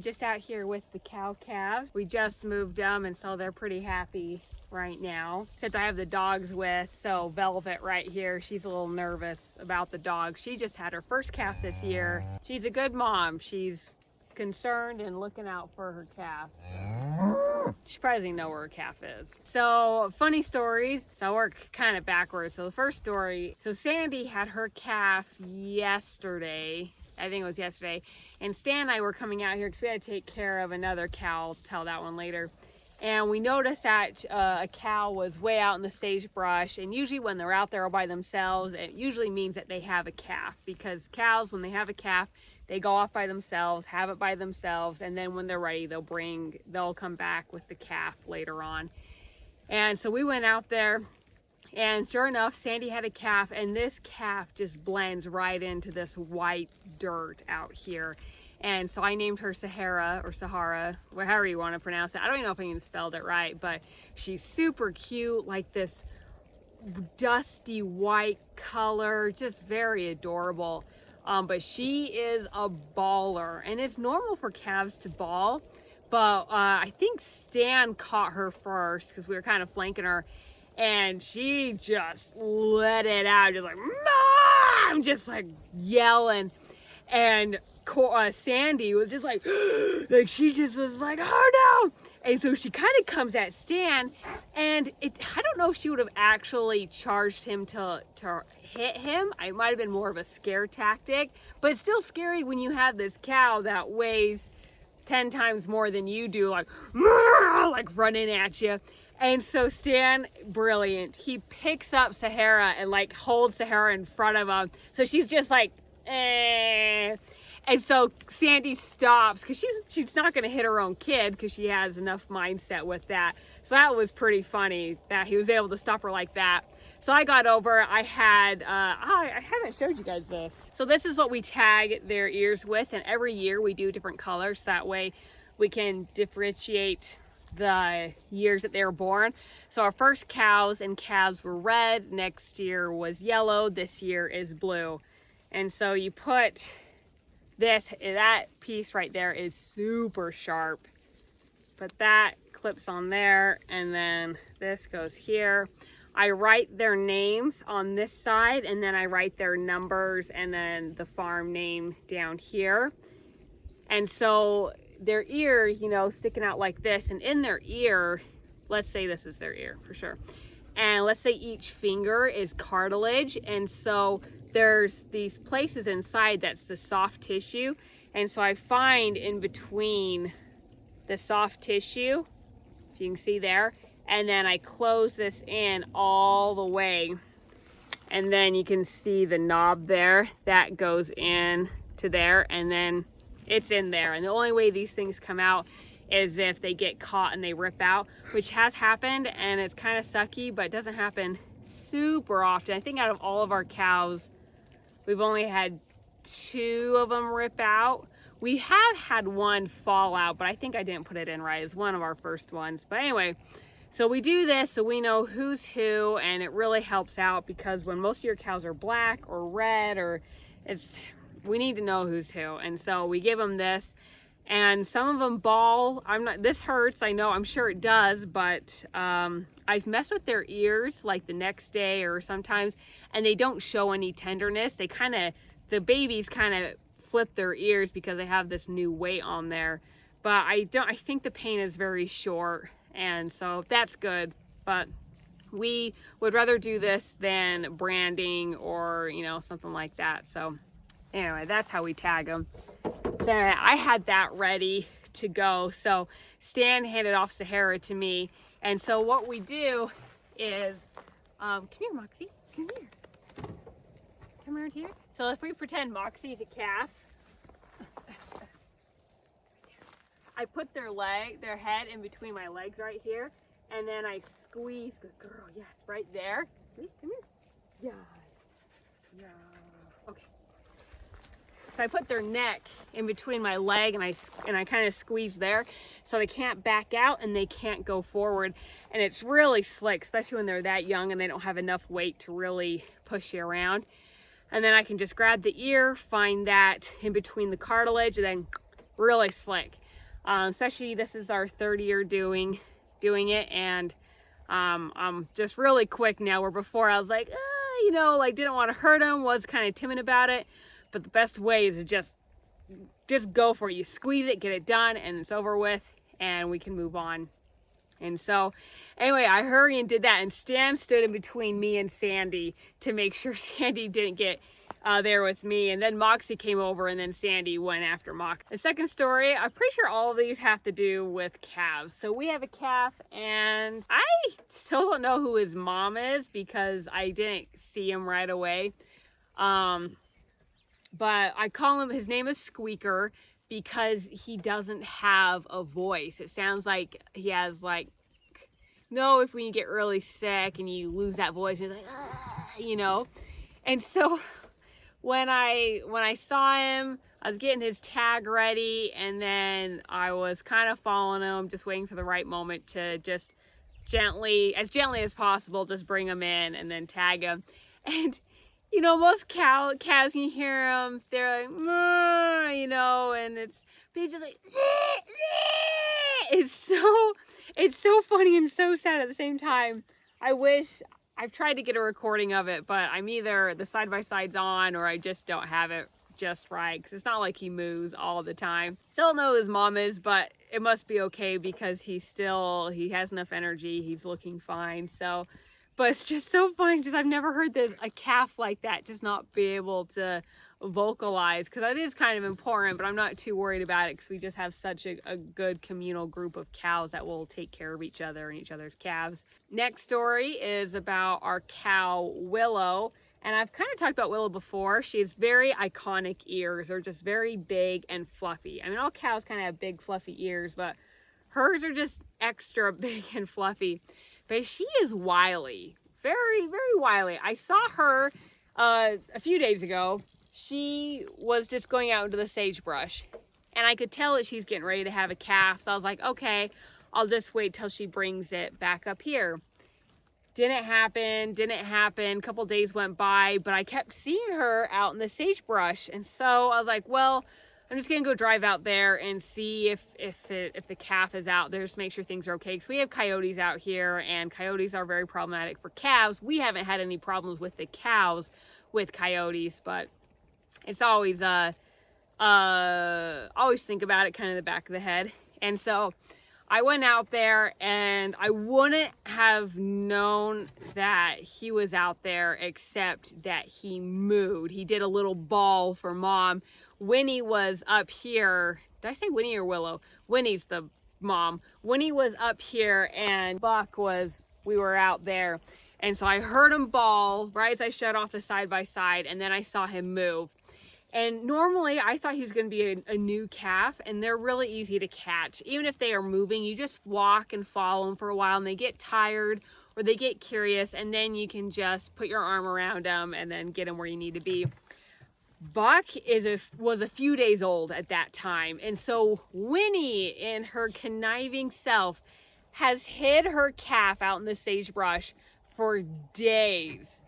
Just out here with the cow calves. We just moved them, and so they're pretty happy right now. Except I have the dogs with, so Velvet right here, she's a little nervous about the dog. She just had her first calf this year. She's a good mom. She's concerned and looking out for her calf. She probably doesn't know where her calf is. So funny stories. So we're kind of backwards. So the first story, so Sandy had her calf yesterday. I think it was yesterday. And Stan and I were coming out here because we had to take care of another cow. I'll tell that one later. And we noticed that a cow was way out in the sagebrush. And usually when they're out there all by themselves, it usually means that they have a calf. Because cows, when they have a calf, they go off by themselves, have it by themselves. And then when they're ready, they'll come back with the calf later on. And so we went out there. And sure enough, Sandy had a calf, and this calf just blends right into this white dirt out here. And so I named her Sahara, or Sahara, however you want to pronounce it. I don't even know if I even spelled it right, but she's super cute, like this dusty white color, just very adorable. But she is a baller, and it's normal for calves to bawl, but I think Stan caught her first because we were kind of flanking her. And she just let it out, just like, Mom! Just like yelling. And Sandy was just like she just was like, oh no! And so she kind of comes at Stan, and I don't know if she would have actually charged him to hit him. It might have been more of a scare tactic, but it's still scary when you have this cow that weighs 10 times more than you do, like running at you. And so Stan, brilliant, he picks up Sahara and like holds Sahara in front of him. So she's just like, eh. And so Sandy stops because she's not going to hit her own kid because she has enough mindset with that. So that was pretty funny that he was able to stop her like that. So I got over, I haven't showed you guys this. So this is what we tag their ears with, and every year we do different colors. That way we can differentiate the years that they were born. So our first cows and calves were red, next year was yellow, this year is blue. And so you put that piece right there is super sharp. Put that clips on there, and then this goes here. I write their names on this side, and then I write their numbers and then the farm name down here. And so their ear, you know, sticking out like this, and in their ear, let's say this is their ear for sure. And let's say each finger is cartilage. And so there's these places inside that's the soft tissue. And so I find in between the soft tissue, if you can see there, and then I close this in all the way. And then you can see the knob there that goes in to there, and then it's in there. And the only way these things come out is if they get caught and they rip out, which has happened, and it's kind of sucky, but it doesn't happen super often. I think out of all of our cows, we've only had 2 of them rip out. We have had one fall out, but I think I didn't put it in right. It's one of our first ones. But anyway, so we do this so we know who's who, and it really helps out because when most of your cows are black or red, or we need to know who's who. And so we give them this, and some of them bawl. This hurts, I know, I'm sure it does, but I've messed with their ears like the next day or sometimes, and they don't show any tenderness. The babies kind of flip their ears because they have this new weight on there. But I think the pain is very short, and so that's good. But we would rather do this than branding or, you know, something like that. So anyway, that's how we tag them. So I had that ready to go. So Stan handed off Sahara to me. And so what we do is, come here, Moxie, come here. Come around here. So if we pretend Moxie is a calf, I put their head in between my legs right here, and then I squeeze, good girl, yes, right there. Come here. Yeah. Okay. So I put their neck in between my leg, and I kind of squeeze there, so they can't back out and they can't go forward. And it's really slick, especially when they're that young and they don't have enough weight to really push you around. And then I can just grab the ear, find that in between the cartilage, and then really slick. Especially this is our third year doing it, and I'm just really quick now, where before I was like, you know, like didn't want to hurt him, was kind of timid about it. But the best way is to just go for it. You squeeze it, get it done, and it's over with, and we can move on. And so anyway, I hurried and did that, and Stan stood in between me and Sandy to make sure Sandy didn't get there with me. And then Moxie came over, and then Sandy went after Moxie. The second story, I'm pretty sure all of these have to do with calves. So we have a calf, and I still don't know who his mom is because I didn't see him right away. But I call him, his name is Squeaker, because he doesn't have a voice. It sounds like he has like, no, if when you get really sick and you lose that voice, it's like, you know. And so when I saw him, I was getting his tag ready, and then I was kind of following him, just waiting for the right moment to just gently as possible, just bring him in and then tag him. And you know, most calves, you hear them, they're like, you know, and it's just like, it's so funny and so sad at the same time. I wish, I've tried to get a recording of it, but I'm either the side-by-side's on, or I just don't have it just right, because it's not like he moves all the time. Still don't know who his mom is, but it must be okay, because he has enough energy, he's looking fine. So, but it's just so funny, because I've never heard a calf like that just not be able to vocalize, because that is kind of important, but I'm not too worried about it, because we just have such a good communal group of cows that will take care of each other and each other's calves. Next story is about our cow, Willow. And I've kind of talked about Willow before. She has very iconic ears. They're just very big and fluffy. I mean, all cows kind of have big fluffy ears, but hers are just extra big and fluffy. But she is wily, very, very wily. I saw her a few days ago. She was just going out into the sagebrush, and I could tell that she's getting ready to have a calf. So I was like, okay, I'll just wait till she brings it back up here. Didn't happen. A couple days went by, but I kept seeing her out in the sagebrush. And so I was like, well, I'm just gonna go drive out there and see if the calf is out there, just make sure things are okay. Because we have coyotes out here, and coyotes are very problematic for calves. We haven't had any problems with the cows with coyotes, but it's always always think about it kind of in the back of the head. And so I went out there, and I wouldn't have known that he was out there except that he mooed. He did a little bawl for Mom. Winnie was up here. Did I say Winnie or Willow? Winnie's the mom. Winnie was up here, and Bach we were out there. And so I heard him bawl right as I shut off the side-by-side, and then I saw him move. And normally I thought he was going to be a new calf, and they're really easy to catch. Even if they are moving, you just walk and follow them for a while, and they get tired or they get curious, and then you can just put your arm around them and then get them where you need to be. Bach was a few days old at that time, and so Winnie, in her conniving self, has hid her calf out in the sagebrush for days.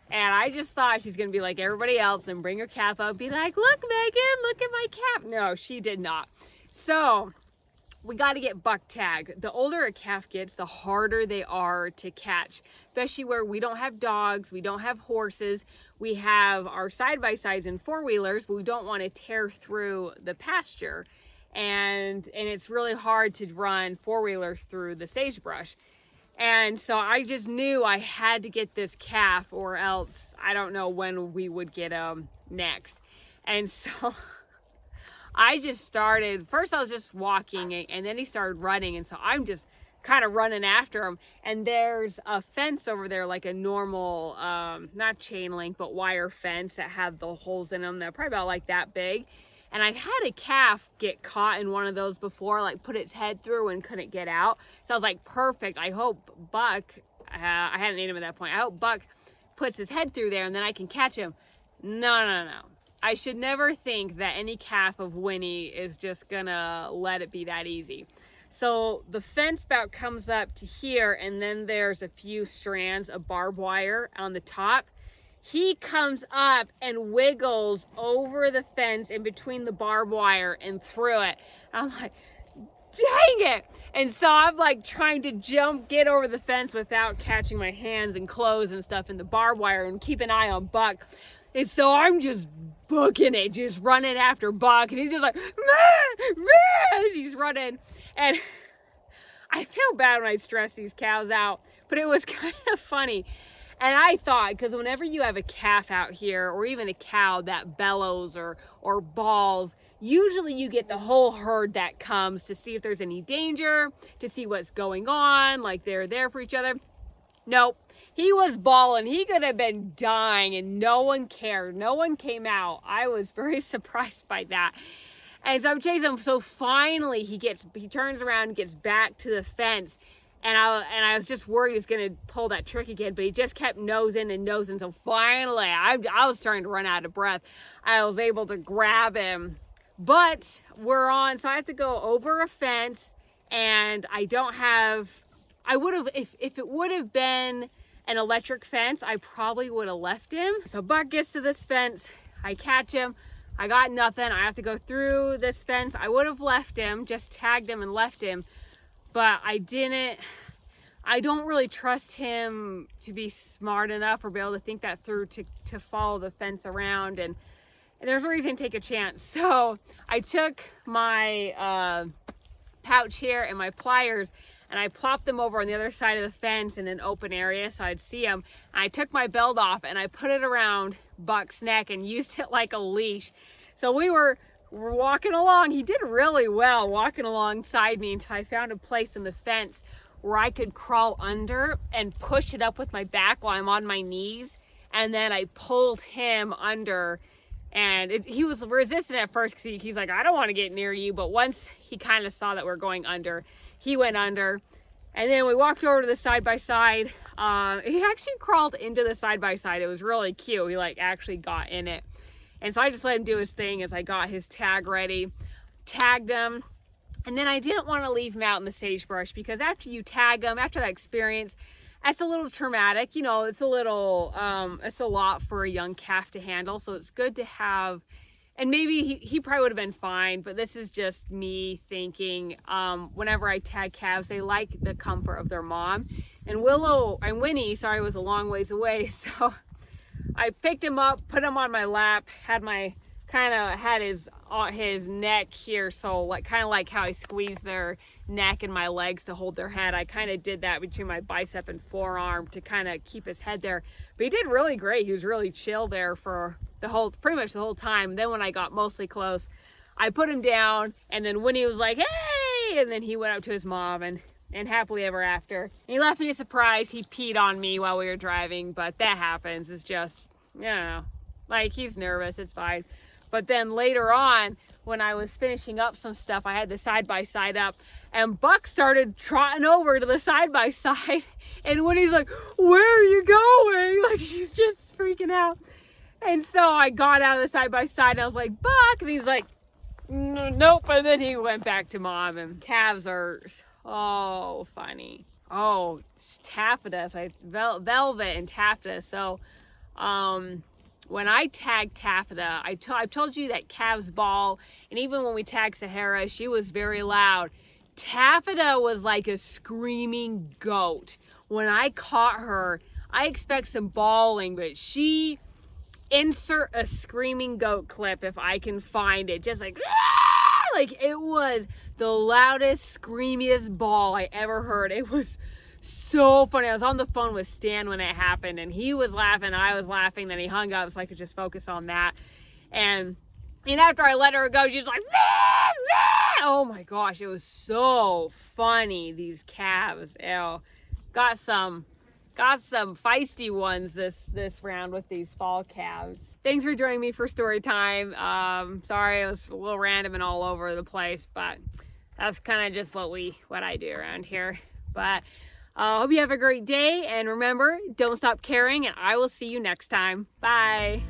And I just thought she's gonna be like everybody else and bring her calf up and be like, look, Megan, look at my calf. No, she did not. So we got to get buck tag. The older a calf gets, the harder they are to catch, especially where we don't have dogs, we don't have horses, we have our side-by-sides and four-wheelers, but we don't want to tear through the pasture. And it's really hard to run four-wheelers through the sagebrush. And so I just knew I had to get this calf, or else I don't know when we would get him next. And so I just started, first I was just walking, and then he started running. And so I'm just kind of running after him. And there's a fence over there, like a normal, not chain link, but wire fence that had the holes in them. They're probably about like that big. And I've had a calf get caught in one of those before, like put its head through and couldn't get out. So I was like, perfect. I hope Buck, I hadn't ate him at that point. I hope Buck puts his head through there and then I can catch him. No. I should never think that any calf of Winnie is just gonna let it be that easy. So the fence about comes up to here, and then there's a few strands of barbed wire on the top. he comes up and wiggles over the fence in between the barbed wire and through it. I'm like, dang it. And so I'm like trying to get over the fence without catching my hands and clothes and stuff in the barbed wire and keep an eye on Buck. And so I'm just booking it, just running after Buck. And he's just like, meh, meh, as he's running. And I feel bad when I stress these cows out, but it was kind of funny. And I thought, because whenever you have a calf out here, or even a cow that bellows or bawls, usually you get the whole herd that comes to see if there's any danger, to see what's going on, like they're there for each other. Nope, he was bawling. He could have been dying and no one cared. No one came out. I was very surprised by that. And so I'm chasing him. So finally he turns around and gets back to the fence. And I was just worried he was going to pull that trick again, but he just kept nosing and nosing. So finally, I was starting to run out of breath. I was able to grab him. But we're on, so I have to go over a fence, and I would have, if it would have been an electric fence, I probably would have left him. So Buck gets to this fence, I catch him, I got nothing, I have to go through this fence. I would have left him, just tagged him and left him, but I didn't. I don't really trust him to be smart enough or be able to think that through to follow the fence around, and there's a reason to take a chance. So I took my pouch here and my pliers and I plopped them over on the other side of the fence in an open area so I'd see them. And I took my belt off and I put it around Buck's neck and used it like a leash. So we're walking along. He did really well walking alongside me until I found a place in the fence where I could crawl under and push it up with my back while I'm on my knees. And then I pulled him under. And he was resistant at first because he's like, I don't want to get near you. But once he kind of saw that we're going under, he went under. And then we walked over to the side-by-side. He actually crawled into the side-by-side. It was really cute. He like actually got in it. And so I just let him do his thing as I got his tag ready. Tagged him. And then I didn't want to leave him out in the sagebrush because after you tag him, after that experience, that's a little traumatic. You know, it's a lot for a young calf to handle. So it's good to have, and maybe he probably would have been fine, but this is just me thinking, whenever I tag calves, they like the comfort of their mom. And Winnie, sorry, was a long ways away. So I picked him up, put him on my lap, had his neck here, so like kind of like how I squeeze their neck and my legs to hold their head. I kind of did that between my bicep and forearm to kind of keep his head there. But he did really great. He was really chill there for pretty much the whole time. Then when I got mostly close, I put him down, and then Winnie was like, hey, and then he went up to his mom and happily ever after. And he left me a surprise. He peed on me while we were driving, but that happens. It's just, you know, like he's nervous. It's fine. But then later on, when I was finishing up some stuff, I had the side-by-side up, and Buck started trotting over to the side-by-side. And Winnie's like, where are you going? Like, she's just freaking out. And so I got out of the side-by-side, and I was like, Buck! And he's like, nope. And then he went back to mom. And calves are so funny. Oh, taffeta. So velvet and taffeta. So, when I tag taffeta, I've told you that calves bawl, and even when we tagged Sahara, she was very loud. Taffeta was like a screaming goat. When I caught her, I expect some bawling, but insert a screaming goat clip if I can find it. Just like, ah! Like it was the loudest, screamiest bawl I ever heard. It was so funny. I was on the phone with Stan when it happened, and he was laughing, I was laughing, then he hung up so I could just focus on that. And after I let her go, she was like, meh, meh. Oh my gosh, it was so funny. These calves, ew. Got some feisty ones this round with these fall calves. Thanks for joining me for story time. Sorry, it was a little random and all over the place, but that's kind of just what I do around here. But hope you have a great day, and remember, don't stop caring, and I will see you next time. Bye.